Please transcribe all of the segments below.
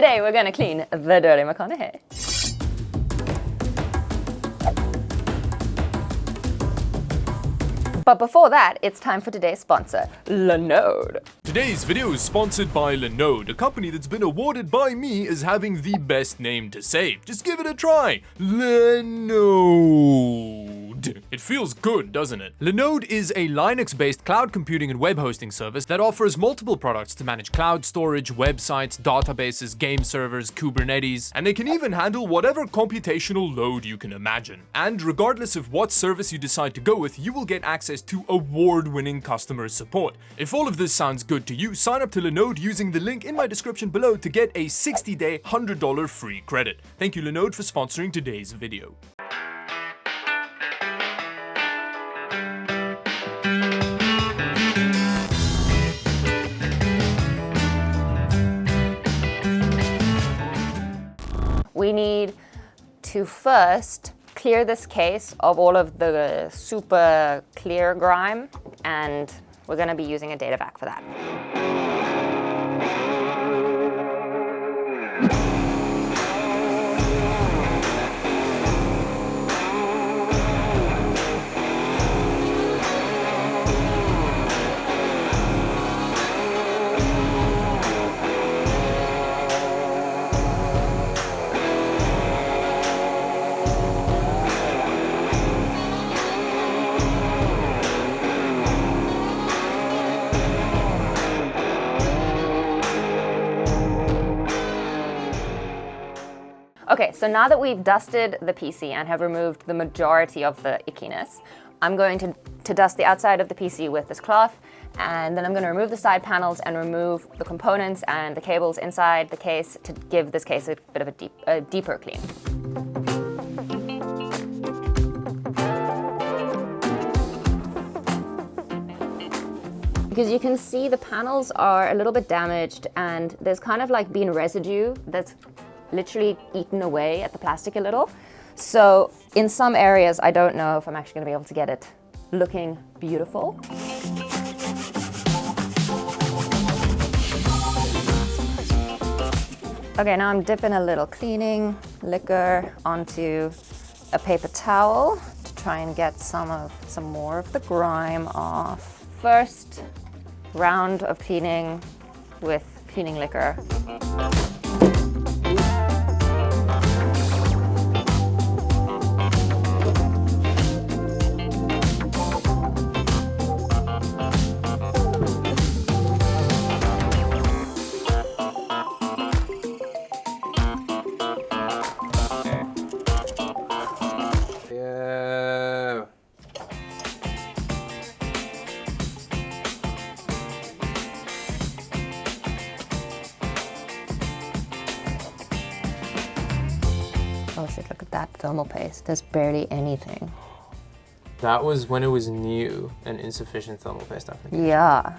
Today we're going to clean the Dirty McConaughey. But before that, it's time for today's sponsor, Linode. Today's video is sponsored by Linode, a company that's been awarded by me as having the best name to say. Just give it a try. Linode. It feels good, doesn't it? Linode is a Linux-based cloud computing and web hosting service that offers multiple products to manage cloud storage, websites, databases, game servers, Kubernetes, and they can even handle whatever computational load you can imagine. And regardless of what service you decide to go with, you will get access to award-winning customer support. If all of this sounds good to you, sign up to Linode using the link in my description below to get a 60-day, $100 free credit. Thank you, Linode, for sponsoring today's video. We need to first clear this case of all of the super clear grime, and we're going to be using a data vac for that. Okay, so now that we've dusted the PC and have removed the majority of the ickiness, I'm going to dust the outside of the PC with this cloth, and then I'm going to remove the side panels and remove the components and the cables inside the case to give this case a bit of a deeper clean. Because you can see the panels are a little bit damaged and there's kind of like been residue that's literally eaten away at the plastic a little. So in some areas, I don't know if I'm actually gonna be able to get it looking beautiful. Okay, now I'm dipping a little cleaning liquor onto a paper towel to try and get some more of the grime off. First round of cleaning with cleaning liquor. Oh shit, look at that thermal paste. There's barely anything. That was when it was new and insufficient thermal paste application. Yeah.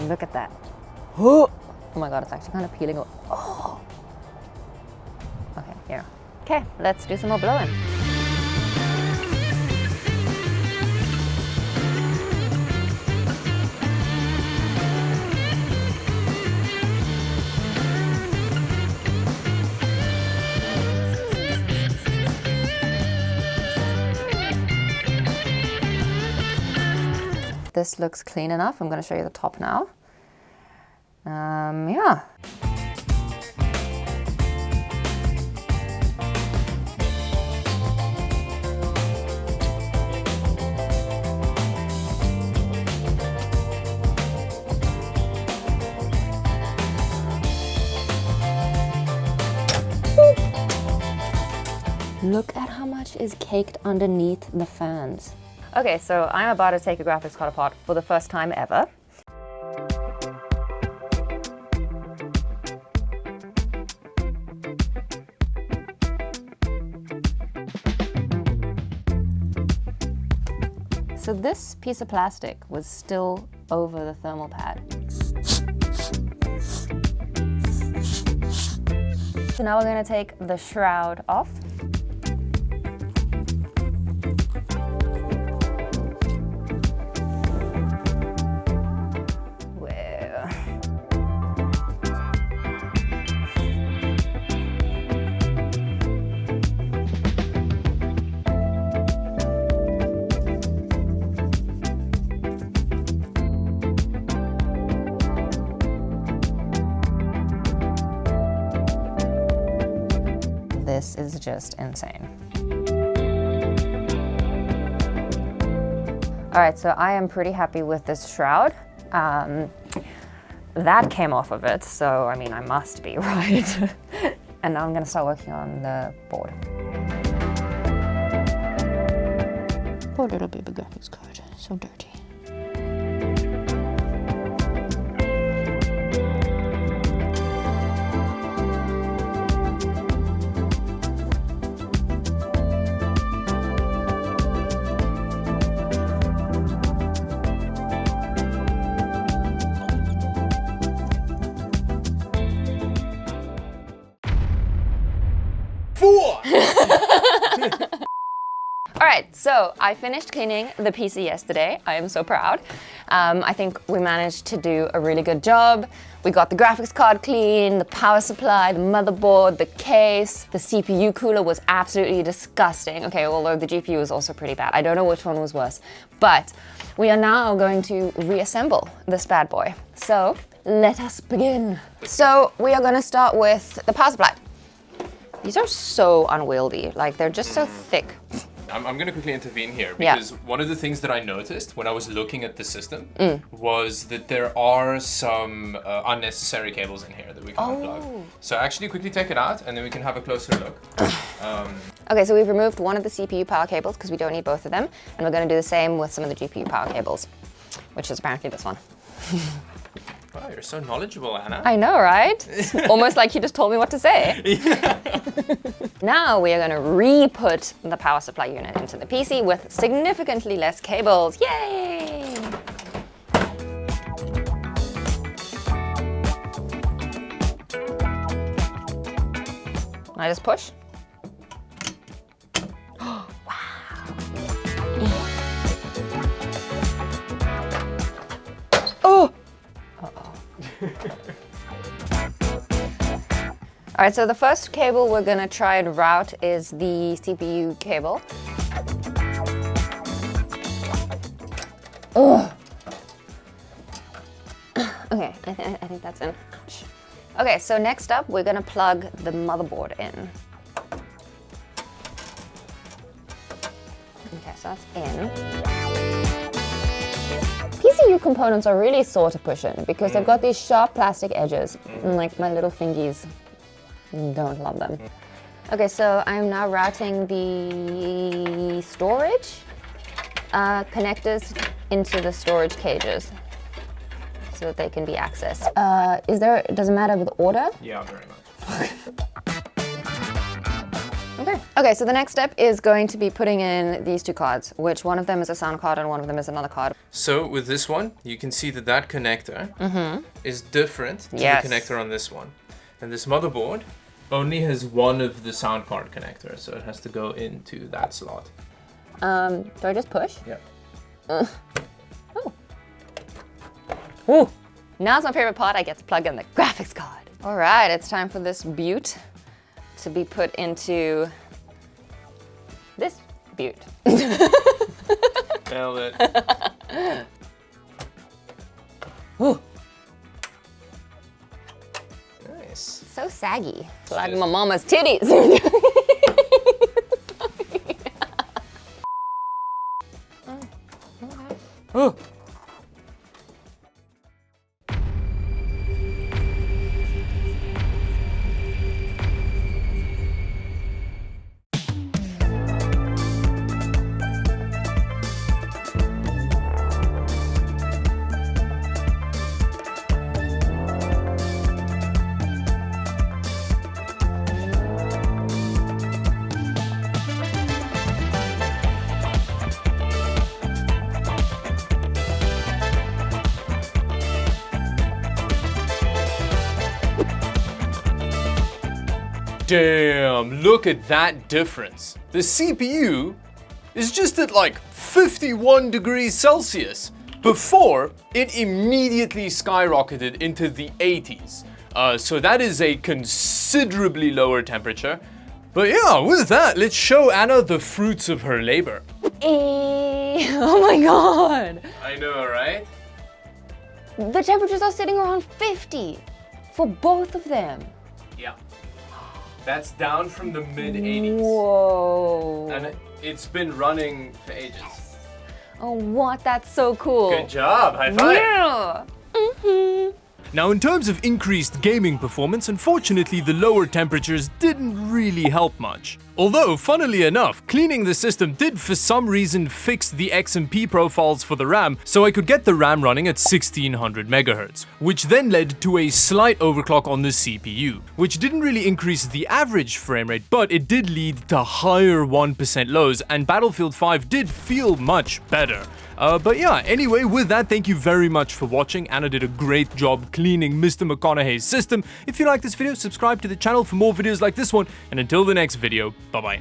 Look at that. Oh my god, it's actually kind of peeling. Oh. Okay, here. Okay, let's do some more blowing. This looks clean enough. I'm going to show you the top now. Yeah. Look at how much is caked underneath the fans. Okay, so I'm about to take a graphics card apart for the first time ever. So this piece of plastic was still over the thermal pad. So now we're going to take the shroud off. Whoa. This is just insane. All right, so I am pretty happy with this shroud. That came off of it, so I mean, I must be, right? And now I'm gonna start working on the board. Poor little baby graphics card, so dirty. All right, so I finished cleaning the PC yesterday. I am so proud. I think we managed to do a really good job. We got the graphics card clean, the power supply, the motherboard, the case, the CPU cooler was absolutely disgusting. Okay, although the GPU was also pretty bad. I don't know which one was worse, but we are now going to reassemble this bad boy. So let us begin. So we are gonna start with the power supply. These are so unwieldy, like they're just so thick. I'm going to quickly intervene here Yeah. because one of the things that I noticed when I was looking at the system was that there are some unnecessary cables in here that we can unplug. So actually quickly take it out and then we can have a closer look. Okay, so we've removed one of the CPU power cables because we don't need both of them. And we're gonna do the same with some of the GPU power cables, which is apparently this one. Wow, you're so knowledgeable, Anna. I know, right? It's almost like you just told me what to say. Now we are gonna re-put the power supply unit into the PC with significantly less cables. Yay! I just push. Oh! All right, so the first cable we're gonna try and route is the CPU cable. Ugh. Okay, I think that's in. Ouch. Okay, so next up, we're gonna plug the motherboard in. Okay, so that's in. PCU components are really sore to push in because they've got these sharp plastic edges, and like my little fingies don't love them. Okay, so I'm now routing the storage connectors into the storage cages so that they can be accessed. Does it matter with order? Yeah, very much. Okay, so the next step is going to be putting in these two cards, which one of them is a sound card and one of them is another card. So with this one, you can see that that connector is different to the connector on this one. And this motherboard only has one of the sound card connectors, so it has to go into that slot. Do I just push? Yeah. Oh. Ooh. Now's my favorite part. I get to plug in the graphics card. All right, it's time for this butte to be put into this butte. Nailed it. Ooh. Nice. So saggy. It's like is. my mama's titties. Oh. Damn, look at that difference. The CPU is just at like 51 degrees Celsius. Before, it immediately skyrocketed into the 80s. So that is a considerably lower temperature. But yeah, with that, let's show Anna the fruits of her labor. Oh my god! I know, right? The temperatures are sitting around 50 for both of them. Yeah. That's down from the mid-80s. Whoa. And it's been running for ages. Oh, what? That's so cool. Good job. High five. Yeah. Now, in terms of increased gaming performance, unfortunately, the lower temperatures didn't really help much. Although, funnily enough, cleaning the system did for some reason fix the XMP profiles for the RAM, so I could get the RAM running at 1600 MHz, which then led to a slight overclock on the CPU, which didn't really increase the average frame rate, but it did lead to higher 1% lows, and Battlefield 5 did feel much better. But yeah, anyway, with that, thank you very much for watching. Anna did a great job cleaning Mr. McConaughey's system. If you like this video, subscribe to the channel for more videos like this one, and until the next video, bye-bye.